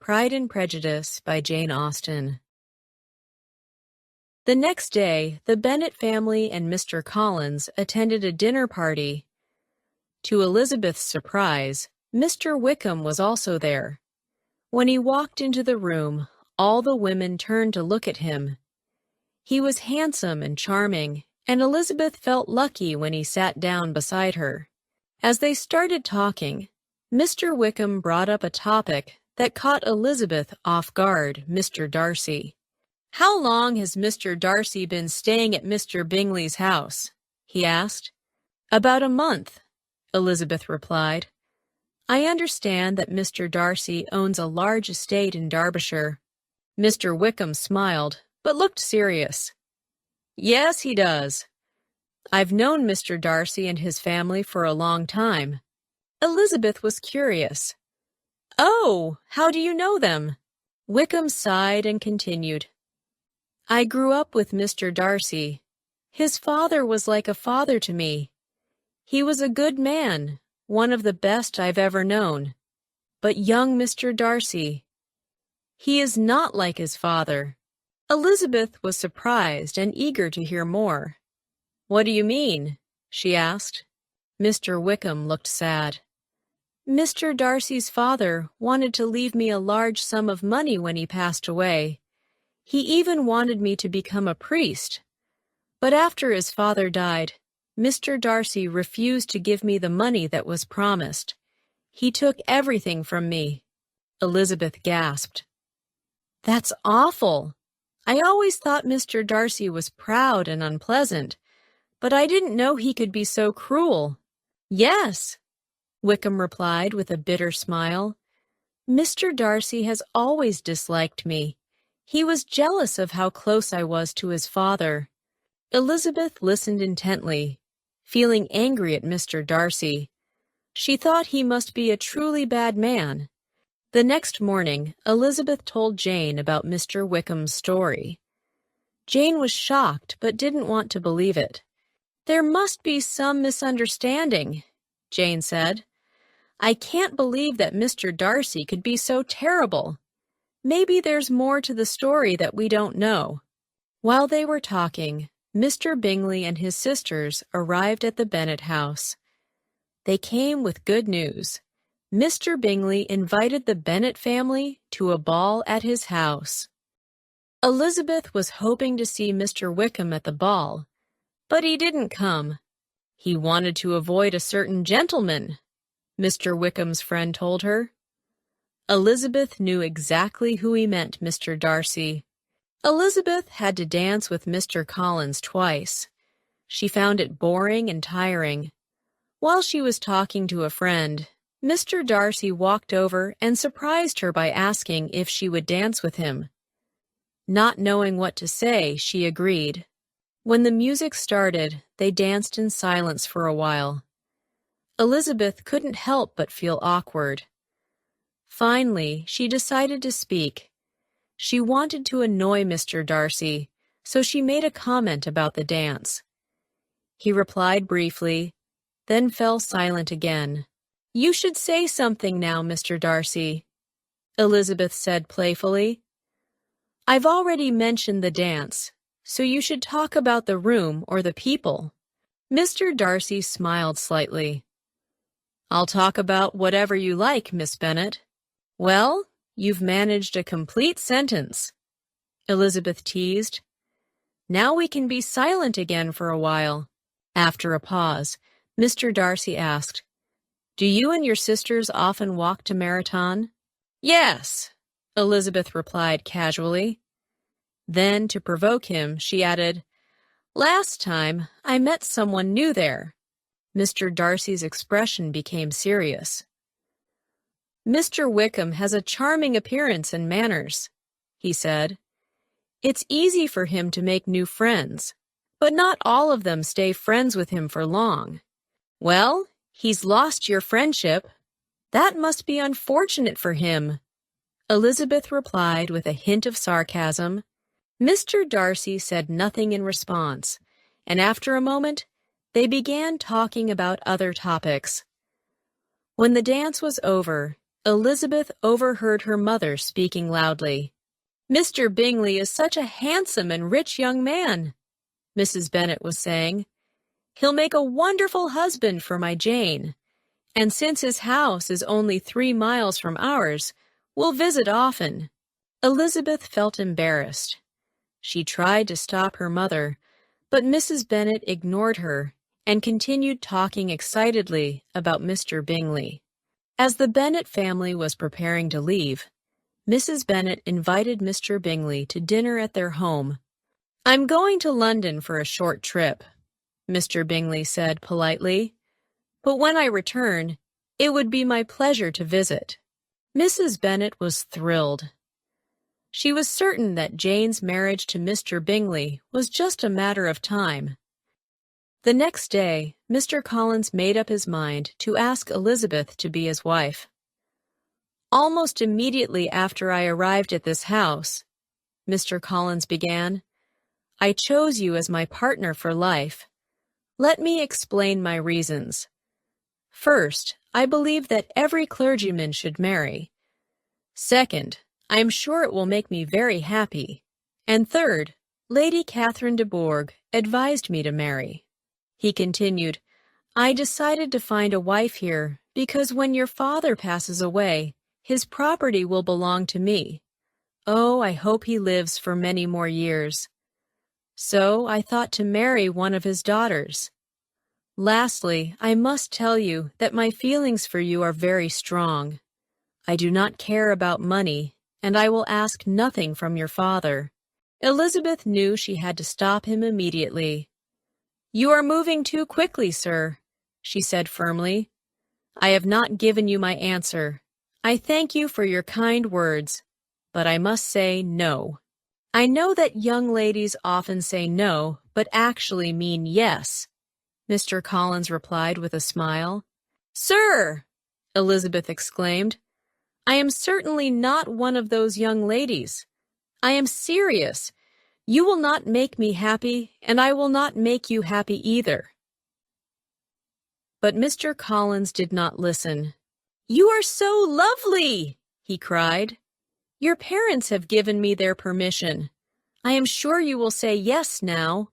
Pride and Prejudice by Jane Austen. The next day, the Bennet family and Mr. Collins attended a dinner party. To Elizabeth's surprise, Mr. Wickham was also there. When he walked into the room, all the women turned to look at him. He was handsome and charming, and Elizabeth felt lucky when he sat down beside her. As they started talking, Mr. Wickham brought up a topic that caught Elizabeth off guard, Mr. Darcy. "How long has Mr. Darcy been staying at Mr. Bingley's house?" he asked. "About a month," Elizabeth replied. "I understand that Mr. Darcy owns a large estate in Derbyshire." Mr. Wickham smiled, but looked serious. "Yes, he does. I've known Mr. Darcy and his family for a long time." Elizabeth was curious. "Oh, how do you know them?" Wickham sighed and continued. "I grew up with Mr. Darcy. His father was like a father to me. He was a good man, one of the best I've ever known. But young Mr. Darcy, he is not like his father." Elizabeth was surprised and eager to hear more. "What do you mean?" she asked. Mr. Wickham looked sad. "Mr. Darcy's father wanted to leave me a large sum of money when he passed away. He even wanted me to become a priest. But after his father died, Mr. Darcy refused to give me the money that was promised. He took everything from me." Elizabeth gasped. "That's awful. I always thought Mr. Darcy was proud and unpleasant, but I didn't know he could be so cruel." "Yes," Wickham replied with a bitter smile. "Mr. Darcy has always disliked me. He was jealous of how close I was to his father." Elizabeth listened intently, feeling angry at Mr. Darcy. She thought he must be a truly bad man. The next morning, Elizabeth told Jane about Mr. Wickham's story. Jane was shocked but didn't want to believe it. "There must be some misunderstanding," Jane said. "I can't believe that Mr. Darcy could be so terrible. Maybe there's more to the story that we don't know." While they were talking, Mr. Bingley and his sisters arrived at the Bennet house. They came with good news. Mr. Bingley invited the Bennet family to a ball at his house. Elizabeth was hoping to see Mr. Wickham at the ball, but he didn't come. "He wanted to avoid a certain gentleman," Mr. Wickham's friend told her. Elizabeth knew exactly who he meant, Mr. Darcy. Elizabeth had to dance with Mr. Collins twice. She found it boring and tiring. While she was talking to a friend, Mr. Darcy walked over and surprised her by asking if she would dance with him. Not knowing what to say, she agreed. When the music started, they danced in silence for a while. Elizabeth couldn't help but feel awkward. Finally, she decided to speak. She wanted to annoy Mr. Darcy, so she made a comment about the dance. He replied briefly, then fell silent again. "You should say something now, Mr. Darcy," Elizabeth said playfully. "I've already mentioned the dance, so you should talk about the room or the people." Mr. Darcy smiled slightly. "I'll talk about whatever you like, Miss Bennet." "Well, you've managed a complete sentence," Elizabeth teased. "Now we can be silent again for a while." After a pause, Mr. Darcy asked, "Do you and your sisters often walk to Meryton?" "Yes," Elizabeth replied casually. Then, to provoke him, she added, "Last time, I met someone new there." Mr. Darcy's expression became serious. "Mr. Wickham has a charming appearance and manners," he said. "It's easy for him to make new friends, but not all of them stay friends with him for long." "Well, he's lost your friendship. That must be unfortunate for him," Elizabeth replied with a hint of sarcasm. Mr. Darcy said nothing in response, and after a moment, they began talking about other topics. When the dance was over, Elizabeth overheard her mother speaking loudly. "Mr. Bingley is such a handsome and rich young man," Mrs. Bennet was saying. "He'll make a wonderful husband for my Jane. And since his house is only 3 miles from ours, we'll visit often." Elizabeth felt embarrassed. She tried to stop her mother, but Mrs. Bennet ignored her and continued talking excitedly about Mr. Bingley. As the Bennet family was preparing to leave, Mrs. Bennet invited Mr. Bingley to dinner at their home. "I'm going to London for a short trip," Mr. Bingley said politely, "but when I return, it would be my pleasure to visit." Mrs. Bennet was thrilled. She was certain that Jane's marriage to Mr. Bingley was just a matter of time. The next day, Mr. Collins made up his mind to ask Elizabeth to be his wife. "Almost immediately after I arrived at this house," Mr. Collins began, "I chose you as my partner for life. Let me explain my reasons. First, I believe that every clergyman should marry. Second, I am sure it will make me very happy. And third, Lady Catherine de Bourgh advised me to marry." He continued, "I decided to find a wife here because when your father passes away, his property will belong to me. Oh, I hope he lives for many more years. So I thought to marry one of his daughters. Lastly, I must tell you that my feelings for you are very strong. I do not care about money, and I will ask nothing from your father." Elizabeth knew she had to stop him immediately. "You are moving too quickly, sir," she said firmly. "I have not given you my answer. I thank you for your kind words, but I must say no." "I know that young ladies often say no, but actually mean yes," Mr. Collins replied with a smile. "Sir!" Elizabeth exclaimed, "I am certainly not one of those young ladies. I am serious. You will not make me happy, and I will not make you happy either." But Mr. Collins did not listen. "You are so lovely!" he cried. "Your parents have given me their permission. I am sure you will say yes now."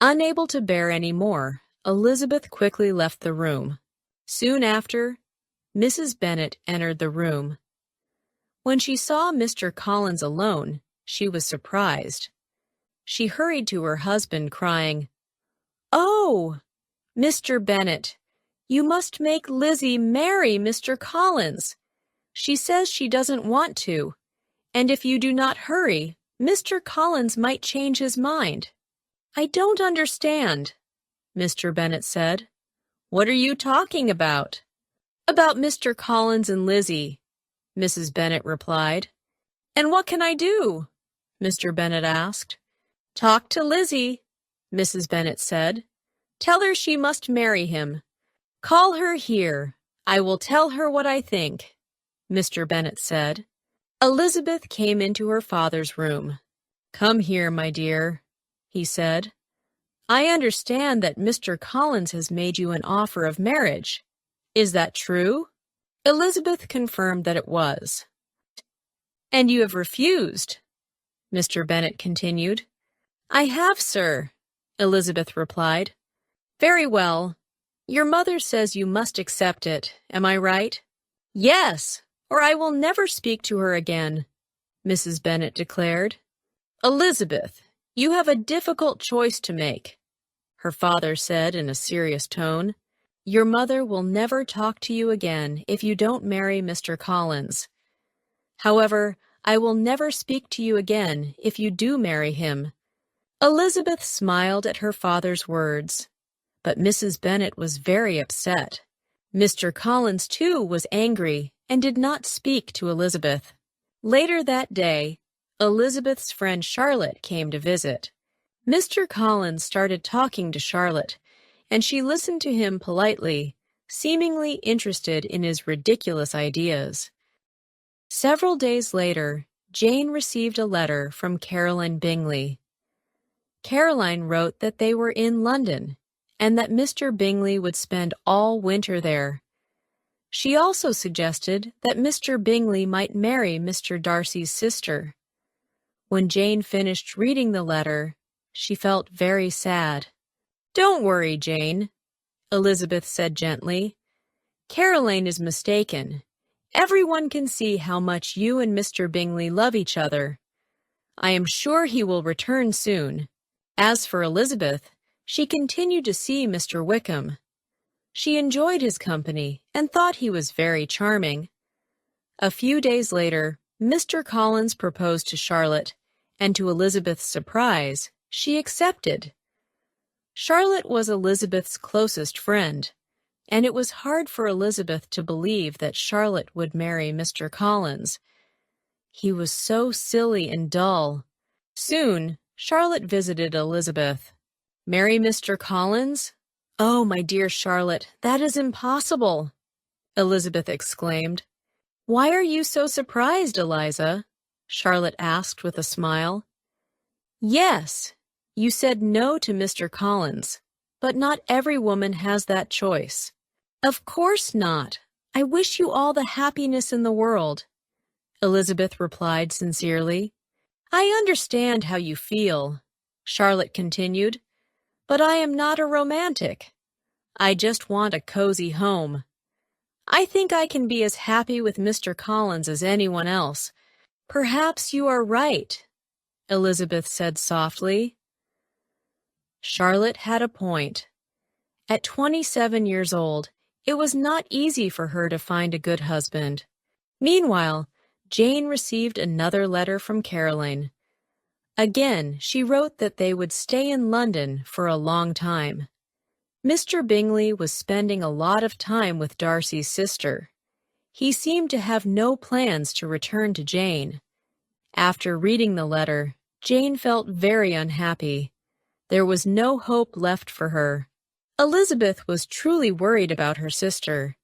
Unable to bear any more, Elizabeth quickly left the room. Soon after, Mrs. Bennet entered the room. When she saw Mr. Collins alone, she was surprised. She hurried to her husband, crying, "Oh, Mr. Bennet, you must make Lizzie marry Mr. Collins. She says she doesn't want to, and if you do not hurry, Mr. Collins might change his mind." "I don't understand," Mr. Bennet said. "What are you talking about?" "About Mr. Collins and Lizzie," Mrs. Bennet replied. "And what can I do?" Mr. Bennet asked. "Talk to Lizzie," Mrs. Bennet said. "Tell her she must marry him. Call her here. I will tell her what I think," Mr. Bennet said. Elizabeth came into her father's room. "Come here, my dear," he said. "I understand that Mr. Collins has made you an offer of marriage. Is that true?" Elizabeth confirmed that it was. "And you have refused?" Mr. Bennet continued. "I have, sir," Elizabeth replied. "Very well. Your mother says you must accept it, am I right?" "Yes, or I will never speak to her again," Mrs. Bennet declared. "Elizabeth, you have a difficult choice to make," her father said in a serious tone. "Your mother will never talk to you again if you don't marry Mr. Collins. However, I will never speak to you again if you do marry him." Elizabeth smiled at her father's words, but Mrs. Bennet was very upset. Mr. Collins, too, was angry and did not speak to Elizabeth. Later that day, Elizabeth's friend Charlotte came to visit. Mr. Collins started talking to Charlotte, and she listened to him politely, seemingly interested in his ridiculous ideas. Several days later, Jane received a letter from Caroline Bingley. Caroline wrote that they were in London, and that Mr. Bingley would spend all winter there. She also suggested that Mr. Bingley might marry Mr. Darcy's sister. When Jane finished reading the letter, she felt very sad. "Don't worry, Jane," Elizabeth said gently. "Caroline is mistaken. Everyone can see how much you and Mr. Bingley love each other. I am sure he will return soon." As for Elizabeth, she continued to see Mr. Wickham. She enjoyed his company and thought he was very charming. A few days later, Mr. Collins proposed to Charlotte, and to Elizabeth's surprise, she accepted. Charlotte was Elizabeth's closest friend, and it was hard for Elizabeth to believe that Charlotte would marry Mr. Collins. He was so silly and dull. Soon, Charlotte visited Elizabeth. "Marry Mr. Collins? Oh, my dear Charlotte, that is impossible," Elizabeth exclaimed. "Why are you so surprised, Eliza?" Charlotte asked with a smile. "Yes, you said no to Mr. Collins, but not every woman has that choice." "Of course not. I wish you all the happiness in the world," Elizabeth replied sincerely. "I understand how you feel," Charlotte continued, "but I am not a romantic. I just want a cozy home. I think I can be as happy with Mr. Collins as anyone else." "Perhaps you are right," Elizabeth said softly. Charlotte had a point. At 27 years old, it was not easy for her to find a good husband. Meanwhile, Jane received another letter from Caroline. Again, she wrote that they would stay in London for a long time. Mr. Bingley was spending a lot of time with Darcy's sister. He seemed to have no plans to return to Jane. After reading the letter, Jane felt very unhappy. There was no hope left for her. Elizabeth was truly worried about her sister.